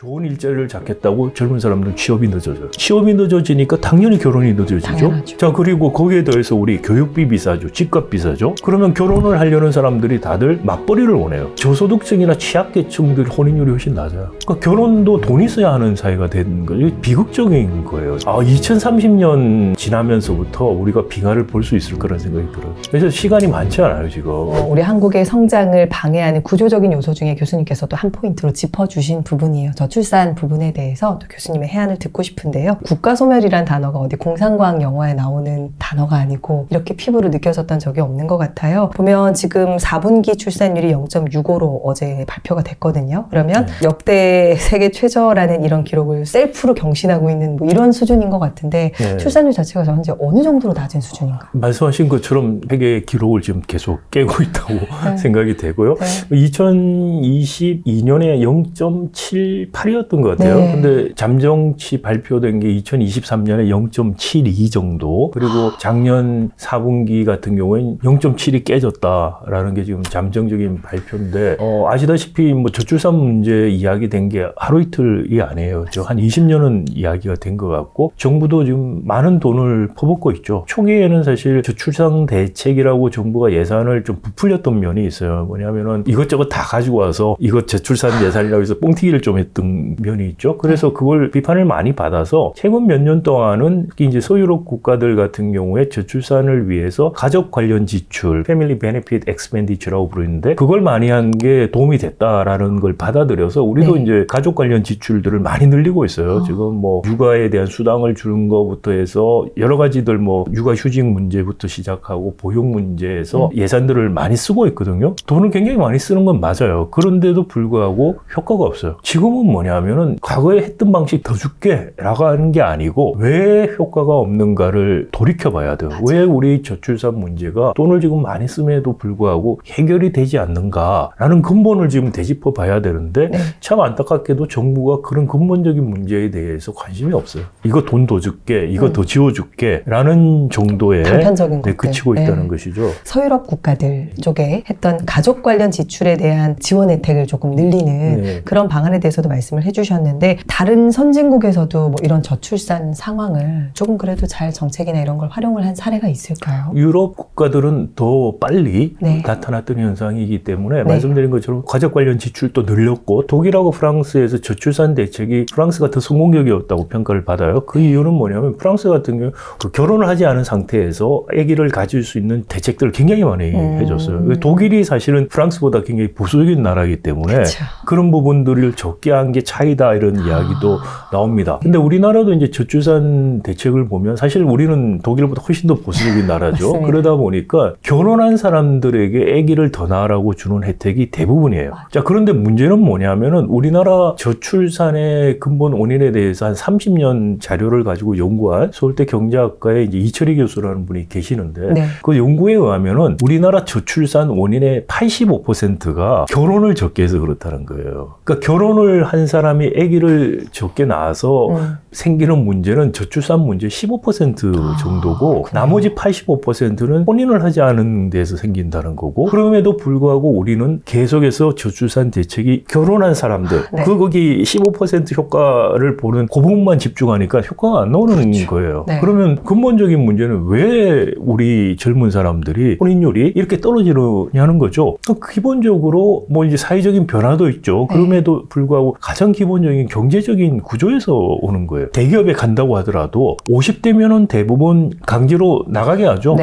좋은 일자리를 잡겠다고 젊은 사람들은 취업이 늦어져요. 취업이 늦어지니까 당연히 결혼이 늦어지죠. 당연하죠. 자, 그리고 거기에 더해서 우리 교육비 비싸죠. 집값 비싸죠. 그러면 결혼을 하려는 사람들이 다들 맞벌이를 원해요. 저소득층이나 취약계층들 혼인율이 훨씬 낮아요. 그러니까 결혼도 돈 있어야 하는 사회가 된 거예요. 비극적인 거예요. 2030년 지나면서부터 우리가 빙하를 볼 수 있을 거라는 생각이 들어요. 그래서 시간이 많지 않아요, 지금. 우리 한국의 성장을 방해하는 구조적인 요소 중에 교수님께서도 한 포인트로 짚어주신 부분이에요. 저출산 부분에 대해서 또 교수님의 해안을 듣고 싶은데요. 국가소멸이란 단어가 어디 공상과학 영화에 나오는 단어가 아니고 이렇게 피부로 느껴졌던 적이 없는 것 같아요. 보면 지금 4분기 출산율이 0.65로 어제 발표가 됐거든요. 그러면 역대 세계 최저라는 이런 기록을 셀프로 경신하고 있는 뭐 이런 수준인 것 같은데 출산율 자체가 현재 어느 정도로 낮은 수준인가요? 말씀하신 것처럼 세계의 기록을 지금 계속 깨고 있다고 생각이 되고요. 2022년에 0.78이었던 것 같아요. 근데 잠정치 발표된 게 2023년에 0.72 정도, 그리고 작년 4분기 같은 경우에는 0.7이 깨졌다라는 게 지금 잠정적인 발표인데, 아시다시피 뭐 저출산 문제 이야기된 게 하루 이틀이 아니에요. 한 20년은 이야기가 된 것 같고, 정부도 지금 많은 돈을 퍼붓고 있죠. 초기에는 사실 저출산 대책이라고 정부가 예산을 좀 부풀렸던 면이 있어요. 뭐냐면은 이것저것 다 가지고 와서 이것 저출산 예산이라고 해서 뻥튀기를 좀 했던 면이 있죠. 그래서 그걸 비판을 많이 받아서 최근 몇 년 동안은 특히 이제 서유럽 국가들 같은 경우에 저출산을 위해서 가족 관련 지출, 패밀리 베네핏 엑스펜디처라고 부르는데, 그걸 많이 한 게 도움이 됐다라는 걸 받아들여서 우리도 이제 가족 관련 지출들을 많이 늘리고 있어요. 지금 뭐 육아에 대한 수당을 주는 것부터 해서 여러 가지들, 뭐 육아휴직 문제부터 시작하고 보육 문제에서 예산들을 많이 쓰고 있거든요. 돈을 굉장히 많이 쓰는 건 맞아요. 그런데도 불구하고 효과가 없어요. 지금은 뭐냐면은 과거에 했던 방식 더 줄게 라고 하는 게 아니고 왜 효과가 없는가를 돌이켜봐야 돼요. 왜 우리 저출산 문제가 돈을 지금 많이 씀에도 불구하고 해결이 되지 않는가라는 근본을 지금 되짚어 봐야 되는데, 참 안타깝게도 정부가 그런 근본적인 문제에 대해서 관심이 없어요. 이거 돈 더 줄게, 이거 더 지워줄게 라는 정도에 단편적인 것들. 그치고 있다는 것이죠. 서유럽 국가들 쪽에 했던 가족 관련 지출에 대한 지원 혜택을 조금 늘리는 그런 방안에 대해서도 말씀을 해주셨는데, 다른 선진국에서도 뭐 이런 저출산 상황을 조금 그래도 잘 정책이나 이런 걸 활용을 한 사례가 있을까요? 유럽 국가들은 더 빨리 나타났던 현상이기 때문에 말씀드린 것처럼 가족 관련 지출도 늘렸고, 독일하고 프랑스에서 저출산 대책이 프랑스가 더 성공적이었다고 평가를 받아요. 그 이유는 뭐냐면 프랑스 같은 경우 결혼을 하지 않은 상태에서 아기를 가질 수 있는 대책들을 굉장히 많이 해줬어요. 독일이 사실은 프랑스보다 굉장히 보수적인 나라이기 때문에 그런 부분들을 적게 한 게 차이다, 이런 이야기도 나옵니다. 근데 우리나라도 이제 저출산 대책을 보면 사실 우리는 독일보다 훨씬 더 보수적인 나라죠. 그러다 보니까 결혼한 사람들에게 아기를 더 낳으라고 주는 혜택이 대부분이에요. 자, 그런데 문제는 뭐냐면은 우리나라 저출산의 근본 원인에 대해서 한 30년 자료를 가지고 연구한 서울대 경제학과의 이제 이철희 교수라는 분이 계시는데, 그 연구에 의하면은 우리나라 저출산 원인의 85%가 결혼을 적게 해서 그렇다는 거예요. 그러니까 결혼을 한 사람이 아기를 적게 낳아서 생기는 문제는 저출산 문제 15% 정도고, 나머지 85%는 혼인을 하지 않은 데서 생긴다는 거고, 그럼에도 불구하고 우리는 계속해서 저출산 대책이 결혼한 사람들, 거기 15% 효과를 보는 그 부분만 집중하니까 효과가 안 나오는 거예요. 그러면 근본적인 문제는 왜 우리 젊은 사람들이 혼인율이 이렇게 떨어지느냐는 거죠. 기본적으로 뭐 이제 사회적인 변화도 있죠. 그럼에도 불구하고 가장 기본적인 경제적인 구조에서 오는 거예요. 대기업에 간다고 하더라도 50대면은 대부분 강제로 나가게 하죠.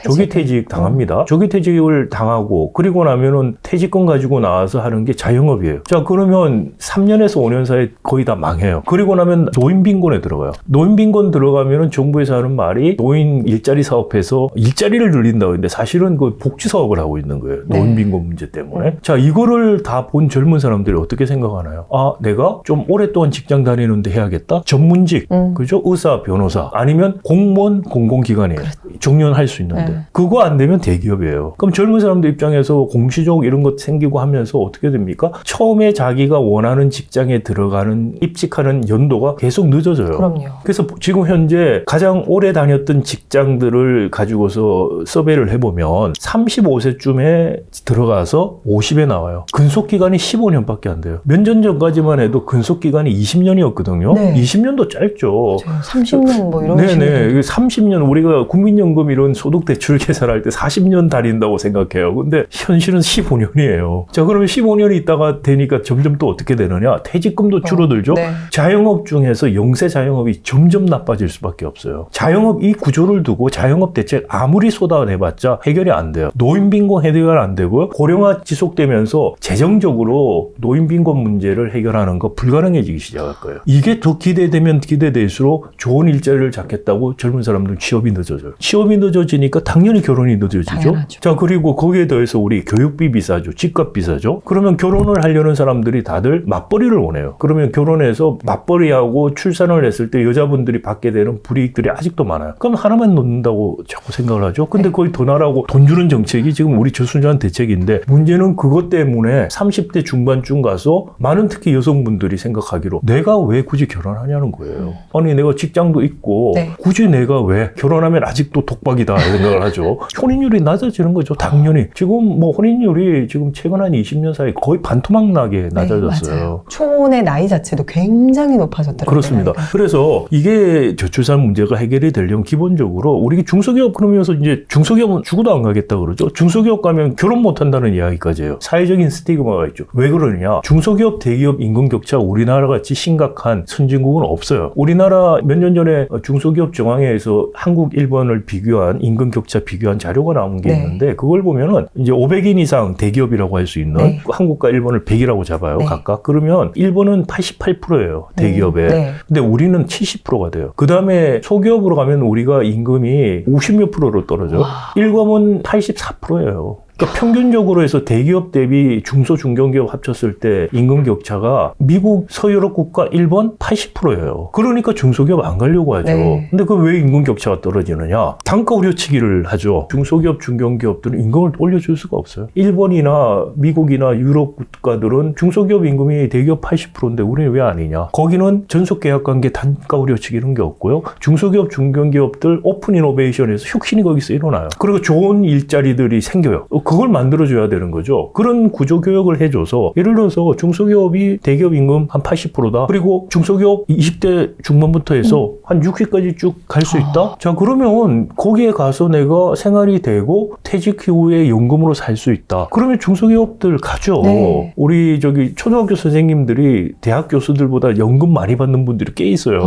조기퇴직 당합니다. 조기퇴직을 당하고 그리고 나면은 퇴직금 가지고 나와서 하는 게 자영업이에요. 자, 그러면 3년에서 5년 사이에 거의 다 망해요. 그리고 나면 노인빈곤에 들어가요. 노인빈곤 들어가면은 정부에서 하는 말이 노인 일자리 사업에서 일자리를 늘린다고 했는데 사실은 그 복지 사업을 하고 있는 거예요. 노인빈곤 문제 때문에. 자, 이거를 다 본 젊은 사람들이 어떻게 생각하나요? 내가 좀 오랫동안 직장 다니는데 해야겠다? 전문직, 그죠? 의사, 변호사, 아니면 공무원, 공공기관이에요. 정년할 수 있는데. 그거 안 되면 대기업이에요. 그럼 젊은 사람들 입장에서 공시족 이런 것 생기고 하면서 어떻게 됩니까? 처음에 자기가 원하는 직장에 들어가는, 입직하는 연도가 계속 늦어져요. 그럼요. 그래서 지금 현재 가장 오래 다녔던 직장들을 가지고서 서베이를 해보면 35세쯤에 들어가서 50에 나와요. 근속기간이 15년밖에 안 돼요. 몇 년 전까지 결혼까지만 해도 근속 기간이 20년이었거든요. 네. 20년도 짧죠. 30년 뭐 이런 식으로. 네네. 30년 우리가 국민연금 이런 소득 대출 계산할 때 40년 달인다고 생각해요. 근데 현실은 15년이에요. 자, 그러면 15년이 있다가 되니까 점점 또 어떻게 되느냐? 퇴직금도 줄어들죠. 네. 자영업 중에서 영세 자영업이 점점 나빠질 수밖에 없어요. 자영업 이 구조를 두고 자영업 대책 아무리 쏟아내봤자 해결이 안 돼요. 노인 빈곤 해결 안 되고요. 고령화 지속되면서 재정적으로 노인 빈곤 문제를 해결하는 거 불가능해지기 시작할 거예요. 이게 더 기대되면 기대될수록 좋은 일자리를 잡겠다고 젊은 사람들 취업이 늦어져요. 취업이 늦어지니까 당연히 결혼이 늦어지죠. 당연하죠. 자, 그리고 거기에 더해서 우리 교육비 비싸죠. 집값 비싸죠. 그러면 결혼을 하려는 사람들이 다들 맞벌이를 원해요. 그러면 결혼해서 맞벌이하고 출산을 했을 때 여자분들이 받게 되는 불이익들이 아직도 많아요. 그럼 하나만 놓는다고 자꾸 생각을 하죠. 근데 거의 더 나라고 돈 주는 정책이 지금 우리 저순전 대책인데 문제는 그것 때문에 30대 중반쯤 가서 많은 특히 여성분들이 생각하기로 내가 왜 굳이 결혼하냐는 거예요. 아니 내가 직장도 있고 네. 굳이 내가 왜 결혼하면 아직도 독박이다 생각을 하죠. 혼인율이 낮아지는 거죠. 당연히. 지금 뭐 혼인율이 지금 최근 한 20년 사이 거의 반토막 나게 낮아졌어요. 네, 맞아요. 초혼의 나이 자체도 굉장히 높아졌더라고요. 그렇습니다. 나이가. 그래서 이게 저출산 문제가 해결이 되려면 기본적으로 우리 중소기업 그러면서 이제 중소기업은 죽어도 안 가겠다 그러죠. 중소기업 가면 결혼 못 한다는 이야기까지 해요. 사회적인 스티그마가 있죠. 왜 그러느냐? 중소기업, 대기업 임금 격차 우리나라 같이 심각한 선진국은 없어요. 우리나라 몇 년 전에 중소기업 정황회에서 한국, 일본을 비교한 임금 격차 비교한 자료가 나온 게 네. 있는데 그걸 보면은 이제 500인 이상 대기업이라고 할 수 있는 네. 한국과 일본을 100이라고 잡아요. 네. 각각. 그러면 일본은 88%예요. 대기업에. 네. 근데 우리는 70%가 돼요. 그 다음에 소기업으로 가면 우리가 임금이 50몇 프로로 떨어져. 와. 일검은 84%예요. 그러니까 평균적으로 해서 대기업 대비 중소 중견기업 합쳤을 때 임금 격차가 미국, 서유럽 국가, 일본 80%예요. 그러니까 중소기업 안 가려고 하죠. 네. 근데 그 왜 임금 격차가 떨어지느냐? 단가 우려치기를 하죠. 중소기업, 중견기업들은 임금을 올려줄 수가 없어요. 일본이나 미국이나 유럽 국가들은 중소기업 임금이 대기업 80%인데 우리는 왜 아니냐? 거기는 전속계약관계 단가 우려치기 이런 게 없고요. 중소기업, 중견기업들 오픈 이노베이션에서 혁신이 거기서 일어나요. 그리고 좋은 일자리들이 생겨요. 그걸 만들어줘야 되는 거죠. 그런 구조교육을 해줘서 예를 들어서 중소기업이 대기업 임금 한 80%다. 그리고 중소기업 20대 중반부터 해서 한 60까지 쭉 갈 수 있다. 자, 그러면 거기에 가서 내가 생활이 되고 퇴직 이후에 연금으로 살 수 있다. 그러면 중소기업들 가죠. 네. 우리 저기 초등학교 선생님들이 대학 교수들보다 연금 많이 받는 분들이 꽤 있어요.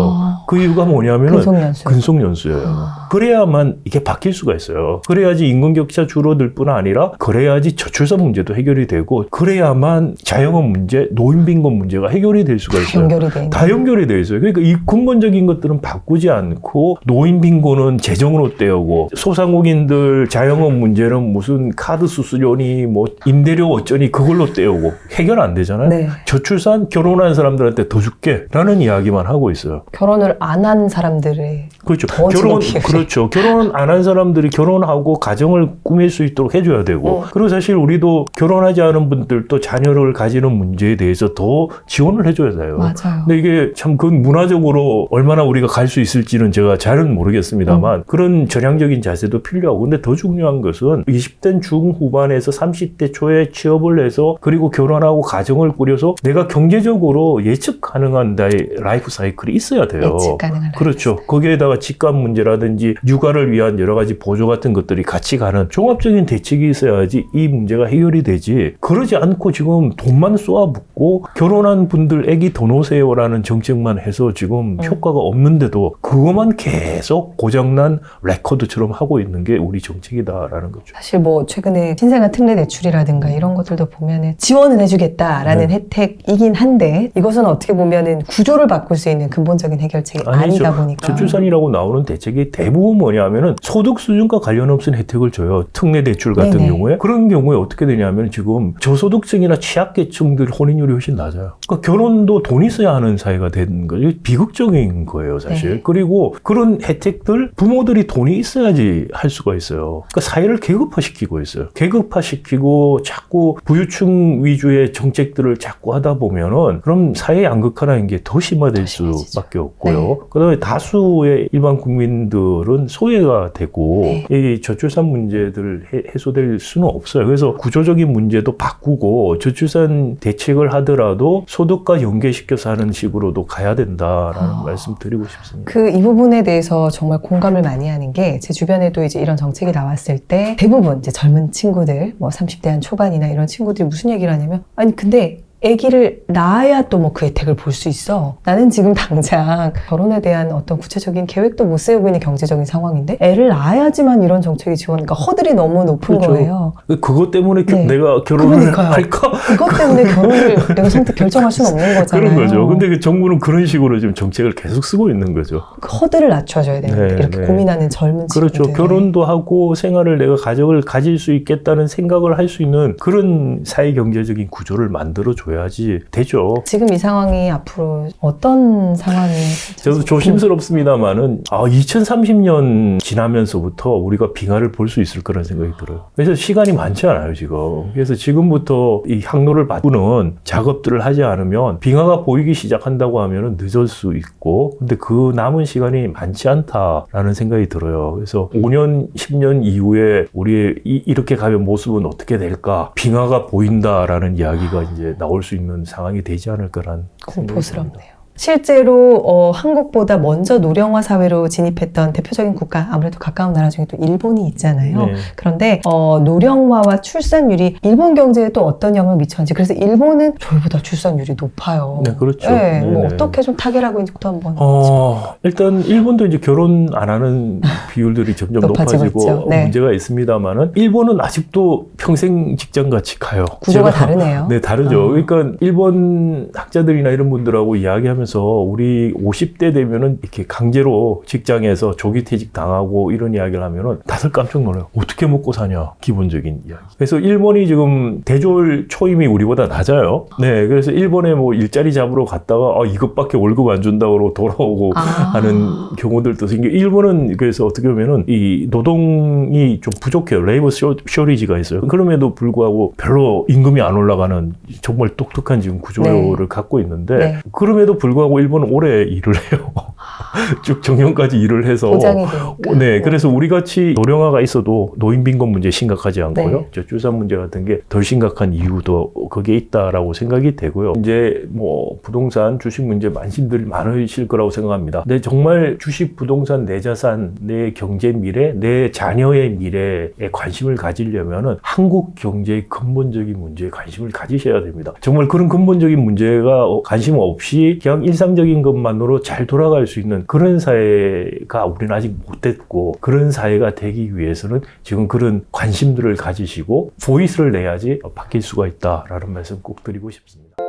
그 이유가 뭐냐면은 근속연수. 근속연수예요. 그래야만 이게 바뀔 수가 있어요. 그래야지 임금격차 줄어들 뿐 아니라 그래야지 저출산 문제도 해결이 되고 그래야만 자영업 문제, 노인빈곤 문제가 해결이 될 수가 있어요. 연결이 돼 있는. 다 연결이 돼 있어요. 그러니까 이 근본적인 것들은 바꾸지 않고 노인빈곤은 재정으로 떼우고 소상공인들 자영업 문제는 무슨 카드 수수료니 뭐 임대료 어쩌니 그걸로 떼우고 해결 안 되잖아요. 네. 저출산 결혼한 사람들한테 더 줄게 라는 이야기만 하고 있어요. 결혼을 안 한 사람들의 그렇죠. 더 결혼, 지금 그렇죠. 결혼 안 한 사람들이 결혼하고 가정을 꾸밀 수 있도록 해줘야 되고. 그리고 사실 우리도 결혼하지 않은 분들도 자녀를 가지는 문제에 대해서 더 지원을 해줘야 돼요. 맞아요. 근데 이게 참 그 문화적으로 얼마나 우리가 갈 수 있을지는 제가 잘은 모르겠습니다만 그런 전향적인 자세도 필요하고. 근데 더 중요한 것은 20대 중후반에서 30대 초에 취업을 해서 그리고 결혼하고 가정을 꾸려서 내가 경제적으로 예측 가능한 나의 라이프 사이클이 있어야 돼요. 예측 가능한 그렇죠. 거기에다가 집값 문제라든지 육아를 위한 여러 가지 보조 같은 것들이 같이 가는 종합적인 대책이 있어야지 이 문제가 해결이 되지. 그러지 않고 지금 돈만 쏘아붓고 결혼한 분들 애기 더 놓으세요라는 정책만 해서 지금 효과가 없는데도 그것만 계속 고장난 레코드처럼 하고 있는 게 우리 정책이다라는 거죠. 사실 뭐 최근에 신생아 특례 대출이라든가 이런 것들도 보면은 지원은 해주겠다라는 혜택이긴 한데 이것은 어떻게 보면은 구조를 바꿀 수 있는 근본적인 해결책이 아니다 보니까. 저출산이라고 나오는 대책이 대부분 뭐냐면은 소득 수준과 관련 없은 혜택을 줘요. 특례 대출 같은 네네. 경우에. 그런 경우에 어떻게 되냐면 지금 저소득층이나 취약계층들 혼인율이 훨씬 낮아요. 그러니까 결혼도 돈 있어야 하는 사회가 된 거죠. 비극적인 거예요, 사실. 네. 그리고 그런 혜택들 부모들이 돈이 있어야지 할 수가 있어요. 그러니까 사회를 계급화시키고 있어요. 계급화시키고 자꾸 부유층 위주의 정책들을 자꾸 하다 보면은 그럼 사회 양극화라는 게 더 심화될 수밖에 없고요. 네. 그다음에 다수의 일반 국민들은 소외가 되고 네. 이 저출산 문제들 해소될 수는 없어요. 그래서 구조적인 문제도 바꾸고 저출산 대책을 하더라도 소득과 연계시켜서 하는 식으로도 가야 된다라는 말씀 드리고 싶습니다. 이 부분에 대해서 정말 공감을 많이 하는 게 제 주변에도 이제 이런 정책이 나왔을 때 대부분 이제 젊은 친구들, 뭐 30대 한 초반이나 이런 친구들이 무슨 얘기를 하냐면 아니 근데 아기를 낳아야 또 뭐 그 혜택을 볼 수 있어. 나는 지금 당장 결혼에 대한 어떤 구체적인 계획도 못 세우고 있는 경제적인 상황인데 애를 낳아야지만 이런 정책이 지원, 그러니까 허들이 너무 높은 그렇죠. 거예요. 그것 때문에 네. 내가 결혼을 그러니까요. 할까? 그것 때문에 결혼을 내가 선택 결정할 수는 없는 거잖아요. 그런 거죠. 근데 그 정부는 그런 식으로 지금 정책을 계속 쓰고 있는 거죠. 그 허들을 낮춰줘야 되는데 네, 이렇게 네. 고민하는 젊은 친구들. 그렇죠. 결혼도 하고 생활을 내가 가족을 가질 수 있겠다는 생각을 할 수 있는 그런 사회 경제적인 구조를 만들어 줘야지 되죠. 지금 이 상황이 앞으로 어떤 상황이 저도 조심스럽습니다만은 2030년 지나면서부터 우리가 빙하를 볼 수 있을 거라는 생각이 들어요. 그래서 시간이 많지 않아요 지금. 그래서 지금부터 이 항로를 바꾸는 작업들을 하지 않으면 빙하가 보이기 시작한다고 하면은 늦을 수 있고, 근데 그 남은 시간이 많지 않다라는 생각이 들어요. 그래서 5년, 10년 이후에 우리 이렇게 가면 모습은 어떻게 될까? 빙하가 보인다라는 이야기가 이제 나올 수 있는 상황이 되지 않을까라는 공포스럽네요. 실제로 한국보다 먼저 노령화 사회로 진입했던 대표적인 국가, 아무래도 가까운 나라 중에 또 일본이 있잖아요. 네. 그런데 노령화와 출산율이 일본 경제에 또 어떤 영향을 미쳤는지, 그래서 일본은 저희보다 출산율이 높아요. 네, 그렇죠. 네, 뭐 네네. 어떻게 좀 타결하고 있는지도 한번. 일단 일본도 이제 결혼 안 하는 비율들이 점점 높아지고 높아지고 있죠. 네. 문제가 있습니다만은 일본은 아직도 평생 직장 같이 가요. 구조가 다르네요. 네, 다르죠. 그러니까 일본 학자들이나 이런 분들하고 이야기하면서 우리 50대 되면은 이렇게 강제로 직장에서 조기 퇴직 당하고 이런 이야기를 하면은 다들 깜짝 놀라요. 어떻게 먹고 사냐? 기본적인 이야기. 그래서 일본이 지금 대졸 초임이 우리보다 낮아요. 네, 그래서 일본에 뭐 일자리 잡으러 갔다가 이것밖에 월급 안 준다고 돌아오고 하는 경우들도 생겨. 일본은 그래서 어떻게 보면은 이 노동이 좀 부족해요. 레이버 쇼리지가 있어요. 그럼에도 불구하고 별로 임금이 안 올라가는 정말 독특한 지금 구조를 갖고 있는데 그럼에도 불구하고 일본은 오래 일을 해요. 쭉 정년까지 일을 해서. 보장이 되니까. 네, 그래서 우리 같이 노령화가 있어도 노인 빈곤 문제 심각하지 않고요. 네. 저출산 문제 같은 게 덜 심각한 이유도 거기에 있다라고 생각이 되고요. 이제 뭐 부동산, 주식 문제 관심들 많으실 거라고 생각합니다. 근데 정말 주식, 부동산, 내 자산, 내 경제 미래, 내 자녀의 미래에 관심을 가지려면은 한국 경제의 근본적인 문제에 관심을 가지셔야 됩니다. 정말 그런 근본적인 문제가 관심 없이 그냥 일상적인 것만으로 잘 돌아갈 수 있는 그런 사회가 우리는 아직 못 됐고, 그런 사회가 되기 위해서는 지금 그런 관심들을 가지시고 보이스를 내야지 바뀔 수가 있다라는 말씀 꼭 드리고 싶습니다.